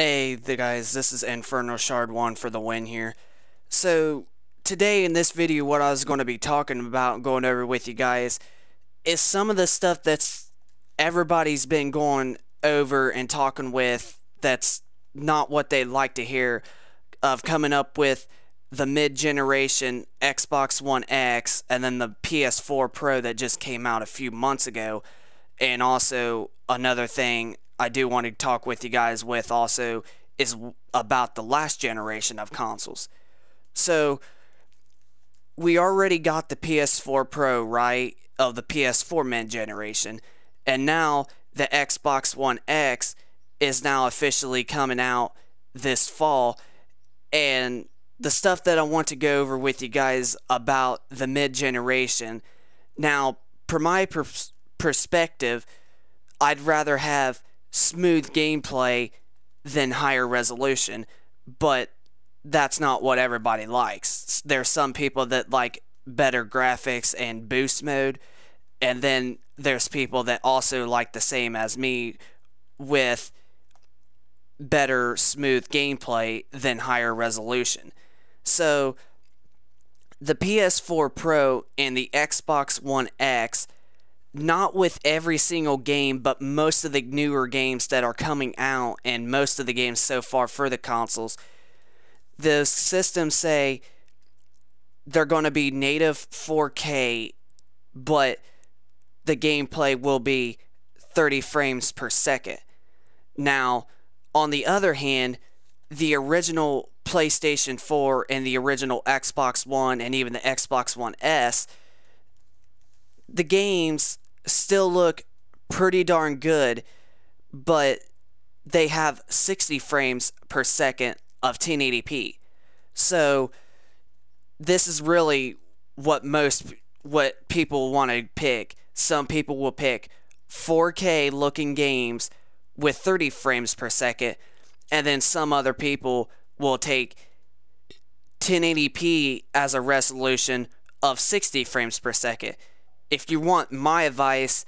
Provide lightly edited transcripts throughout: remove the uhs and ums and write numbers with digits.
Hey the guys, this is Inferno Shard 1 for the win here. So today in this video what I was going to be talking about, going over with you guys, is some of the stuff that's everybody's been going over and talking with that's not what they like to hear, of coming up with the mid-generation Xbox One X and then the PS4 Pro that just came out a few months ago. And also another thing I do want to talk with you guys with also is about the last generation of consoles. So we already got the PS4 Pro, right, of the PS4 mid-generation, and now the Xbox One X is now officially coming out this fall. And the stuff that I want to go over with you guys about the mid-generation, now from my perspective, I'd rather have smooth gameplay than higher resolution, but that's not what everybody likes. There's some people that like better graphics and boost mode, and then there's people that also like the same as me with better smooth gameplay than higher resolution. So the PS4 Pro and the Xbox One X, not with every single game, but most of the newer games that are coming out and most of the games so far for the consoles, the systems say they're going to be native 4K, but the gameplay will be 30 frames per second. Now, on the other hand, the original PlayStation 4 and the original Xbox One and even the Xbox One S, the games still look pretty darn good, but they have 60 frames per second of 1080p. So this is really what people want to pick. Some people will pick 4K looking games with 30 frames per second, and then some other people will take 1080p as a resolution of 60 frames per second. If you want my advice,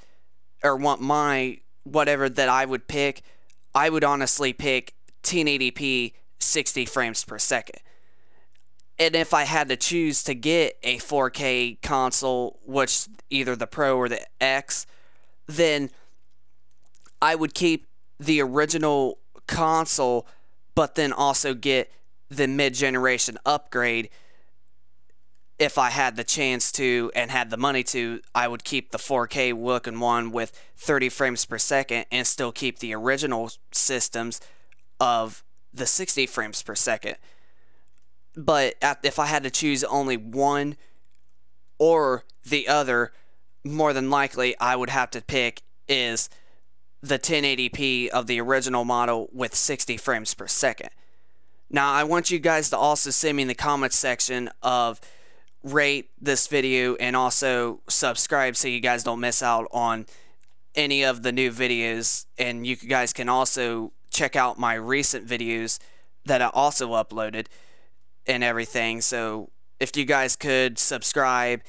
or want my whatever that I would pick, I would honestly pick 1080p 60 frames per second. And if I had to choose to get a 4K console, which either the Pro or the X, then I would keep the original console, but then also get the mid-generation upgrade. If I had the chance to and had the money to, I would keep the 4K looking one with 30 frames per second and still keep the original systems of the 60 frames per second. But if I had to choose only one or the other, more than likely I would have to pick is the 1080p of the original model with 60 frames per second. Now, I want you guys to also send me in the comments section of rate this video and also subscribe so you guys don't miss out on any of the new videos. And you guys can also check out my recent videos that I also uploaded and everything. So if you guys could subscribe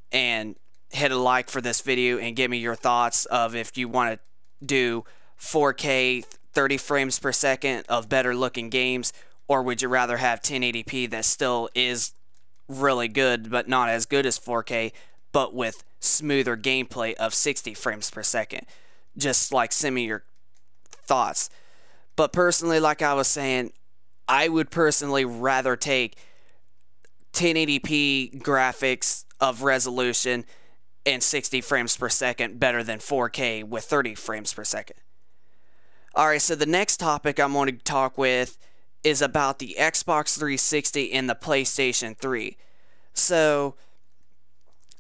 and hit a like for this video and give me your thoughts of if you want to do 4K 30 frames per second of better looking games, or would you rather have 1080p that still is really good but not as good as 4K, but with smoother gameplay of 60 frames per second. Just like send me your thoughts. But personally, like I was saying, I would personally rather take 1080p graphics of resolution and 60 frames per second better than 4K with 30 frames per second. Alright, so the next topic I'm going to talk with is about the Xbox 360 and the PlayStation 3. So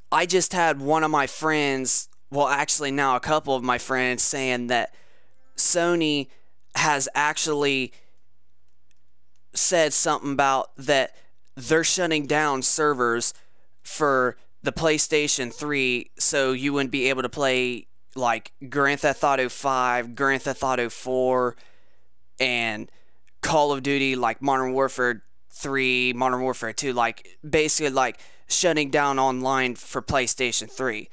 I just had one of my friends, well actually now a couple of my friends, saying that Sony has actually said something about that they're shutting down servers for the PlayStation 3, so you wouldn't be able to play like Grand Theft Auto 5, Grand Theft Auto 4, and Call of Duty, like Modern Warfare 3, Modern Warfare 2, like basically like shutting down online for PlayStation 3.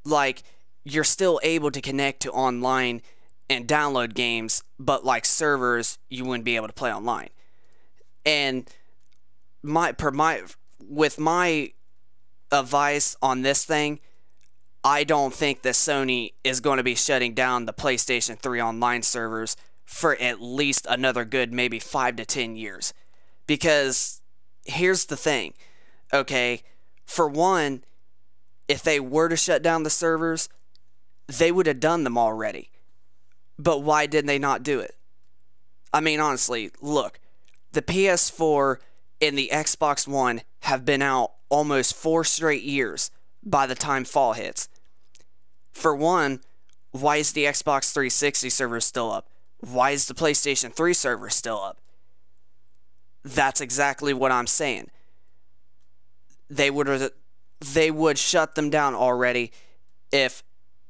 Like, you're still able to connect to online and download games, but like servers, you wouldn't be able to play online. And with my advice on this thing, I don't think that Sony is going to be shutting down the PlayStation 3 online servers for at least another good maybe 5 to 10 years. Because here's the thing, okay? For one, if they were to shut down the servers, they would have done them already. But why did they not do it? I mean, honestly, look, the PS4 and the Xbox One have been out almost 4 straight years by the time fall hits. For one, why is the Xbox 360 server still up? Why is the PlayStation 3 server still up? That's exactly what I'm saying. They would shut them down already if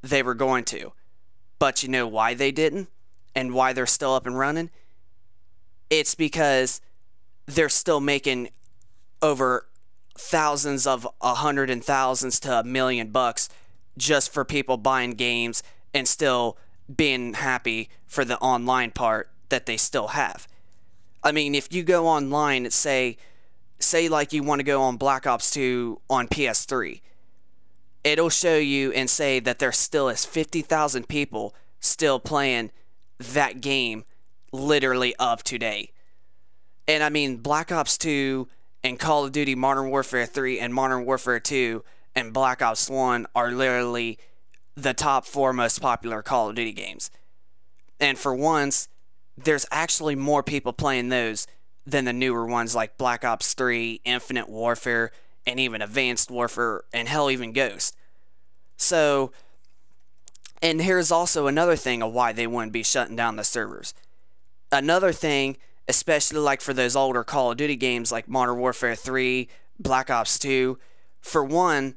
they were going to. But you know why they didn't? And why they're still up and running? It's because they're still making over thousands of $100,000 and thousands to $1 million just for people buying games and still being happy for the online part that they still have. I mean, if you go online and say like you want to go on Black Ops 2 on PS3, it'll show you and say that there still is 50,000 people still playing that game literally up to date. And I mean, Black Ops 2 and Call of Duty Modern Warfare 3 and Modern Warfare 2 and Black Ops 1 are literally the top 4 most popular Call of Duty games. And for once, there's actually more people playing those than the newer ones like Black Ops 3, Infinite Warfare, and even Advanced Warfare, and hell, even Ghost. So, and here's also another thing of why they wouldn't be shutting down the servers. Another thing, especially like for those older Call of Duty games like Modern Warfare 3, Black Ops 2, for one,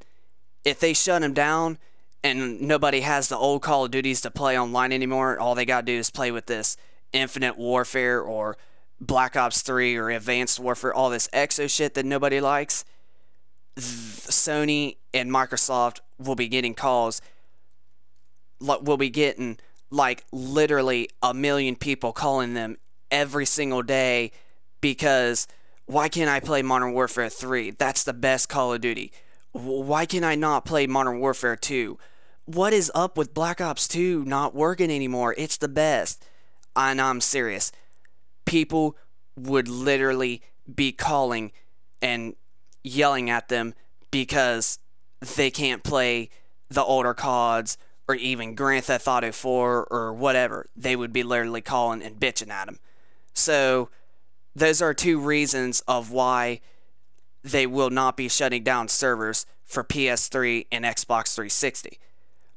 if they shut them down and nobody has the old Call of Duties to play online anymore, all they gotta do is play with this Infinite Warfare or Black Ops 3 or Advanced Warfare, all this exo shit that nobody likes, Sony and Microsoft will be getting calls, will be getting like literally 1 million people calling them every single day because why can't I play Modern Warfare 3? That's the best Call of Duty. Why can I not play Modern Warfare 2? What is up with Black Ops 2 not working anymore? It's the best. And I'm serious. People would literally be calling and yelling at them because they can't play the older CODs or even Grand Theft Auto 4 or whatever. They would be literally calling and bitching at them. So those are 2 reasons of why they will not be shutting down servers for PS3 and Xbox 360.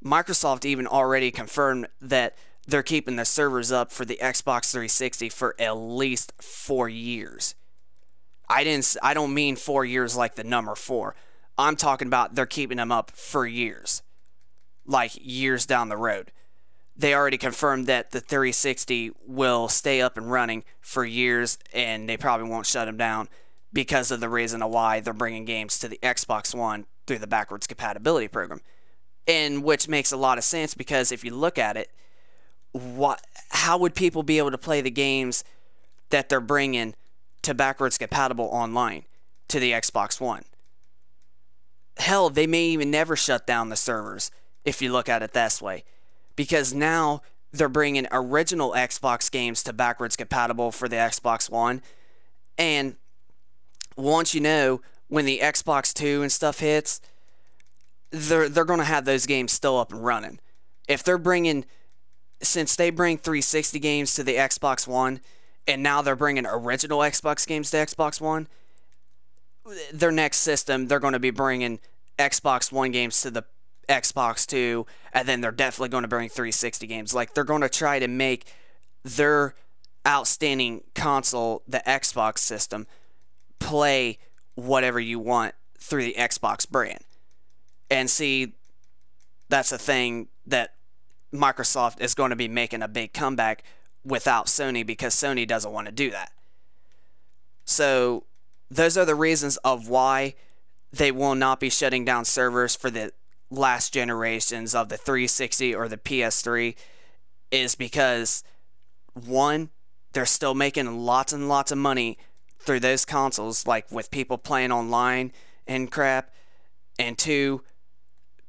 Microsoft even already confirmed that they're keeping the servers up for the Xbox 360 for at least 4 years. I don't mean 4 years like the number 4. I'm talking about they're keeping them up for years. Like years down the road. They already confirmed that the 360 will stay up and running for years, and they probably won't shut them down because of the reason of why they're bringing games to the Xbox One through the backwards compatibility program. And which makes a lot of sense because if you look at it, how would people be able to play the games that they're bringing to backwards compatible online to the Xbox One? Hell, they may even never shut down the servers if you look at it this way. Because now they're bringing original Xbox games to backwards compatible for the Xbox One. And once you know, when the Xbox 2 and stuff hits, they're going to have those games still up and running. If they're bringing, since they bring 360 games to the Xbox One, and now they're bringing original Xbox games to Xbox One, their next system, they're going to be bringing Xbox One games to the Xbox 2, and then they're definitely going to bring 360 games. Like, they're going to try to make their outstanding console, the Xbox system, play whatever you want through the Xbox brand. And see, that's a thing that Microsoft is going to be making a big comeback without Sony because Sony doesn't want to do that. So, those are the reasons of why they will not be shutting down servers for the last generations of the 360 or the PS3. is because, one, they're still making lots and lots of money through those consoles, like with people playing online and crap, and two,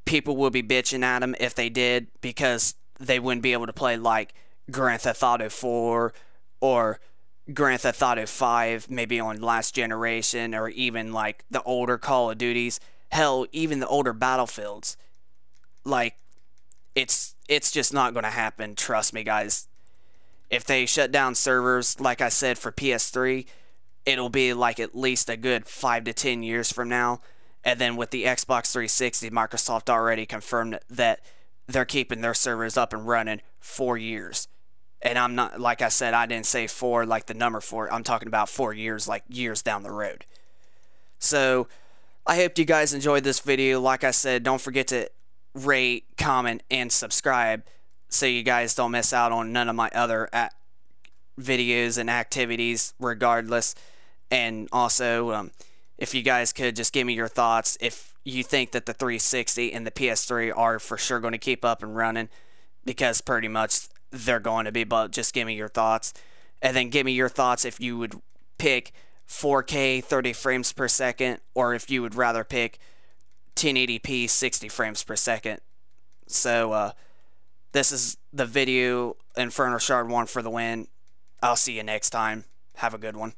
people will be bitching at them if they did because they wouldn't be able to play like Grand Theft Auto 4 or Grand Theft Auto 5 maybe on last generation, or even like the older Call of Duties. Hell, even the older Battlefields. Like, it's just not going to happen, trust me guys. If they shut down servers, like I said, for PS3, it'll be like at least a good 5 to 10 years from now. And then with the Xbox 360, Microsoft already confirmed that they're keeping their servers up and running 4 years. And I'm not, like I said, I didn't say 4 like the number 4. I'm talking about 4 years, like years down the road. So, I hope you guys enjoyed this video. Like I said, don't forget to rate, comment, and subscribe so you guys don't miss out on none of my other videos and activities regardless. And also, if you guys could just give me your thoughts if you think that the 360 and the PS3 are for sure going to keep up and running, because pretty much they're going to be, but just give me your thoughts. And then give me your thoughts if you would pick 4K 30 frames per second, or if you would rather pick 1080p 60 frames per second. So, this is the video, Inferno Shard 1 for the win. I'll see you next time. Have a good one.